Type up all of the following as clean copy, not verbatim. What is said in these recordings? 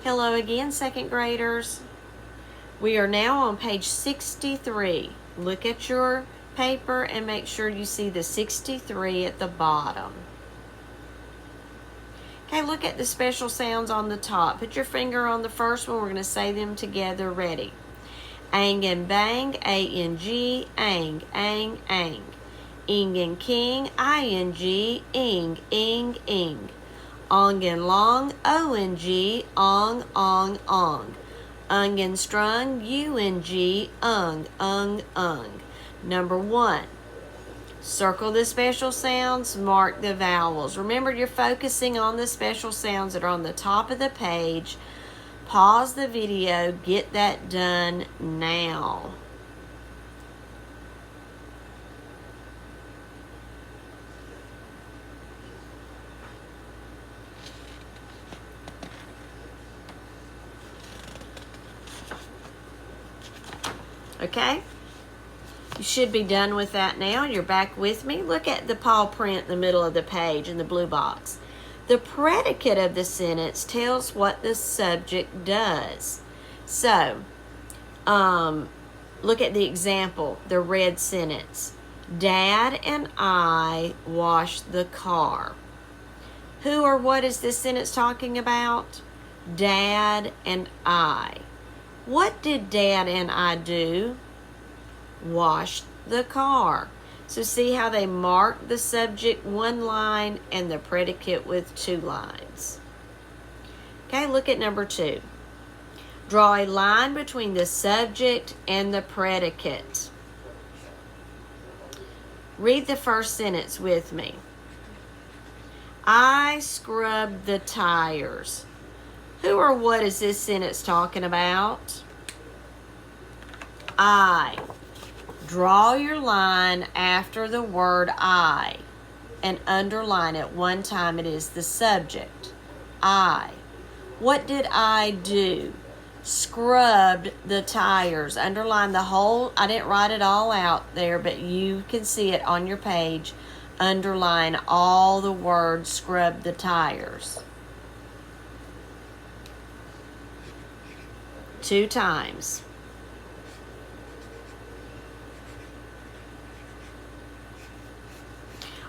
Hello again, second graders. We are now on page 63. Look at your paper and make sure you see the 63 at the bottom. Okay, look at the special sounds on the top. Put your finger on the first one. We're going to say them together. Ready? Ang and bang, A-N-G, ang, ang, ang. Ing and king, I-N-G, ing, ing, ing. Ong and long, O-N-G, ong, ong, ong. Ung and strung, U-N-G, ung, ung, ung. Number 1. Circle the special sounds, mark the vowels. Remember, you're focusing on the special sounds that are on the top of the page. Pause the video, get that done now. Okay? You should be done with that now. You're back with me. Look at the paw print in the middle of the page in the blue box. The predicate of the sentence tells what the subject does. So, look at the example, the red sentence. Dad and I washed the car. Who or what is this sentence talking about? Dad and I. What did Dad and I do? Wash the car. So see how they mark the subject 1 line and the predicate with 2 lines. Okay, look at number 2. Draw a line between the subject and the predicate. Read the first sentence with me. I scrubbed the tires. Who or what is this sentence talking about? I. Draw your line after the word I and underline it 1 time. It is the subject. I. What did I do? Scrubbed the tires. Underline the whole. I didn't write it all out there, but you can see it on your page. Underline all the words scrub the tires. 2 times.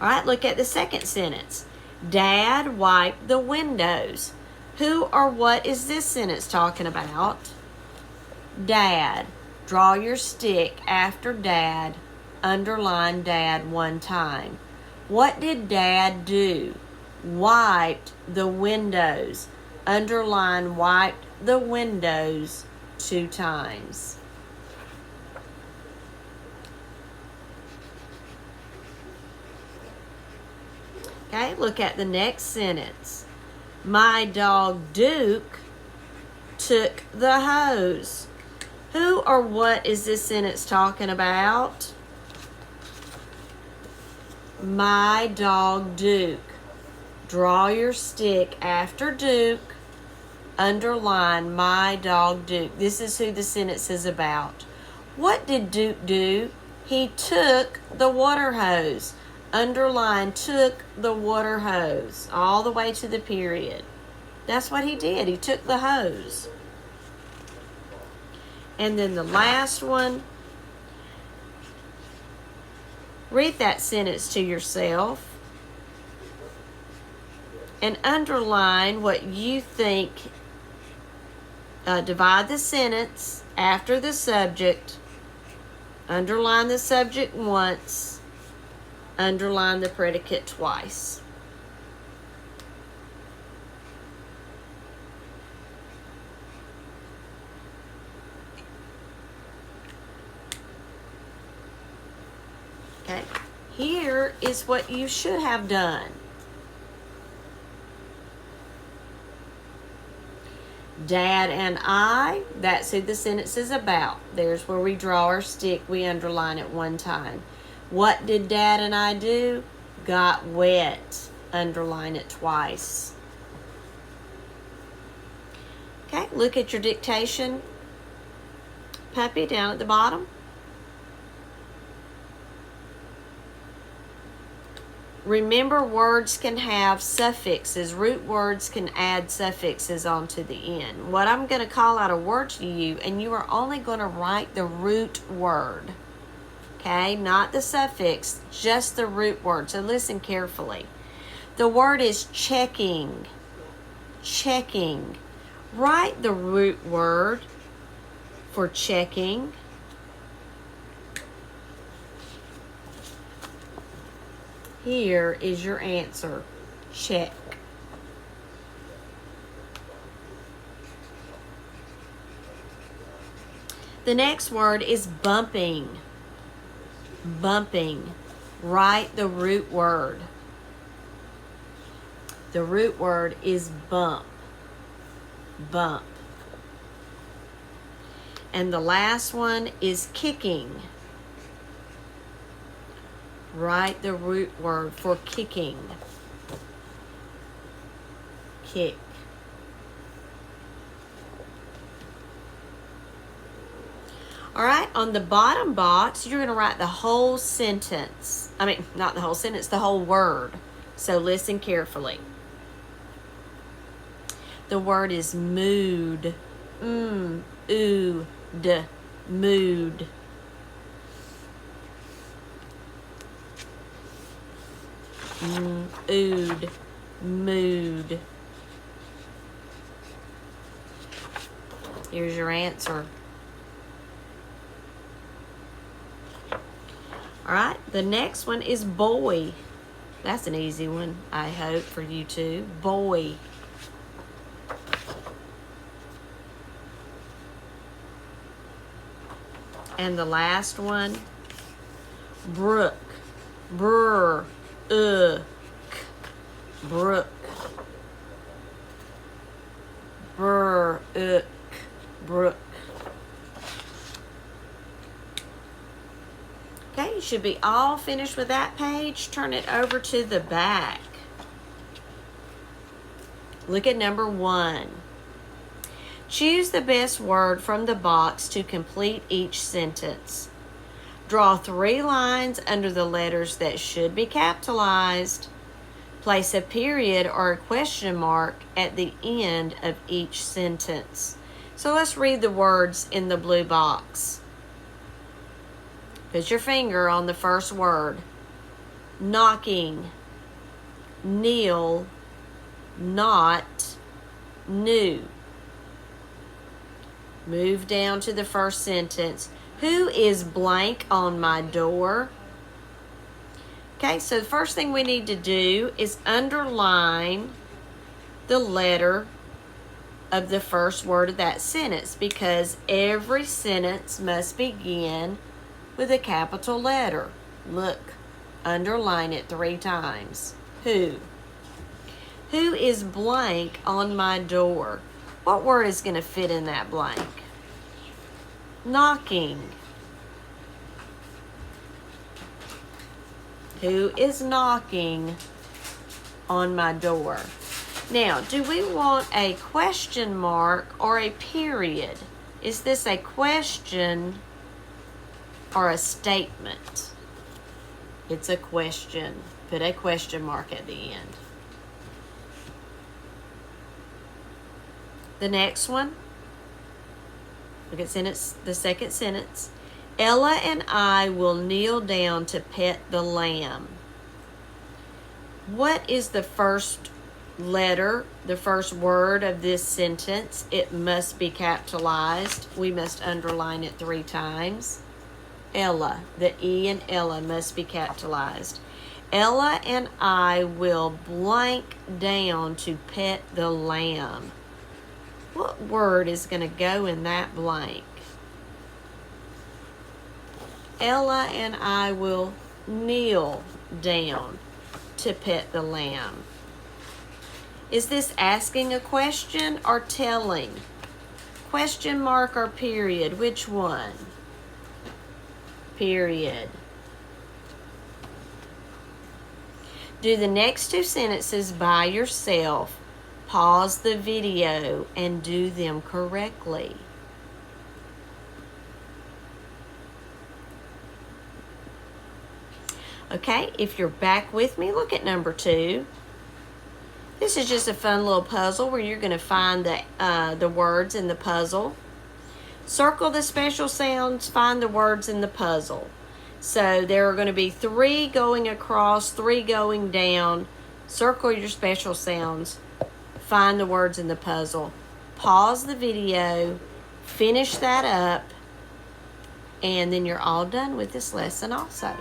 All right, look at the second sentence. Dad wiped the windows. Who or what is this sentence talking about? Dad. Draw your stick after Dad. Underline Dad 1 time. What did Dad do? Wiped the windows. Underline wiped the windows 2 times. Okay, look at the next sentence. My dog Duke took the hose. Who or what is this sentence talking about? My dog Duke. Draw your stick after Duke. Underline my dog Duke. This is who the sentence is about. What did Duke do? He took the water hose. Underline took the water hose all the way to the period. That's what he did. He took the hose. And then the last one. Read that sentence to yourself and underline what you think. Divide the sentence after the subject. Underline the subject once. Underline the predicate twice. Okay, here is what you should have done. Dad and I, that's who the sentence is about. There's where we draw our stick. We underline it 1 time. What did Dad and I do? Got wet. Underline it twice. Okay, look at your dictation puppy down at the bottom. Remember, words can have suffixes. Root words can add suffixes onto the end. What I'm going to call out a word to you, and you are only going to write the root word. Okay? Not the suffix, just the root word. So listen carefully. The word is checking. Checking. Write the root word for checking. Here is your answer. Check. The next word is bumping. Bumping. Write the root word. The root word is bump. Bump. And the last one is kicking. Write the root word for kicking. Kick. All right, on the bottom box, you're going to write the whole sentence. I mean, not the whole sentence, the whole word. So listen carefully. The word is mood. Mood. Mood. Here's your answer. All right, the next one is boy. That's an easy one, I hope, for you too. Boy. And the last one, brook. Brr. Brook. Brr. Brook. Okay, you should be all finished with that page. Turn it over to the back. Look at number 1. Choose the best word from the box to complete each sentence. Draw 3 lines under the letters that should be capitalized. Place a period or a question mark at the end of each sentence. So let's read the words in the blue box. Put your finger on the first word. Knocking, kneel, not, new. Move down to the first sentence. Who is blank on my door? Okay, so the first thing we need to do is underline the letter of the first word of that sentence, because every sentence must begin with a capital letter. Look, underline it 3 times. Who? Who is blank on my door? What word is going to fit in that blank? Knocking. Who is knocking on my door? Now, do we want a question mark or a period? Is this a question or a statement? It's a question. Put a question mark at the end. The next one, look at the second sentence. Ella and I will kneel down to pet the lamb. What is the first letter, the first word of this sentence? It must be capitalized. We must underline it 3 times. Ella, the E in Ella must be capitalized. Ella and I will blank down to pet the lamb. What word is going to go in that blank? Ella and I will kneel down to pet the lamb. Is this asking a question or telling? Question mark or period? Which one? Period. Do the next 2 sentences by yourself. Pause the video and do them correctly. Okay, if you're back with me, look at number 2. This is just a fun little puzzle where you're going to find the words in the puzzle. Circle the special sounds, find the words in the puzzle. So there are going to be 3 going across, 3 going down. Circle your special sounds, find the words in the puzzle. Pause the video, finish that up, and then you're all done with this lesson also.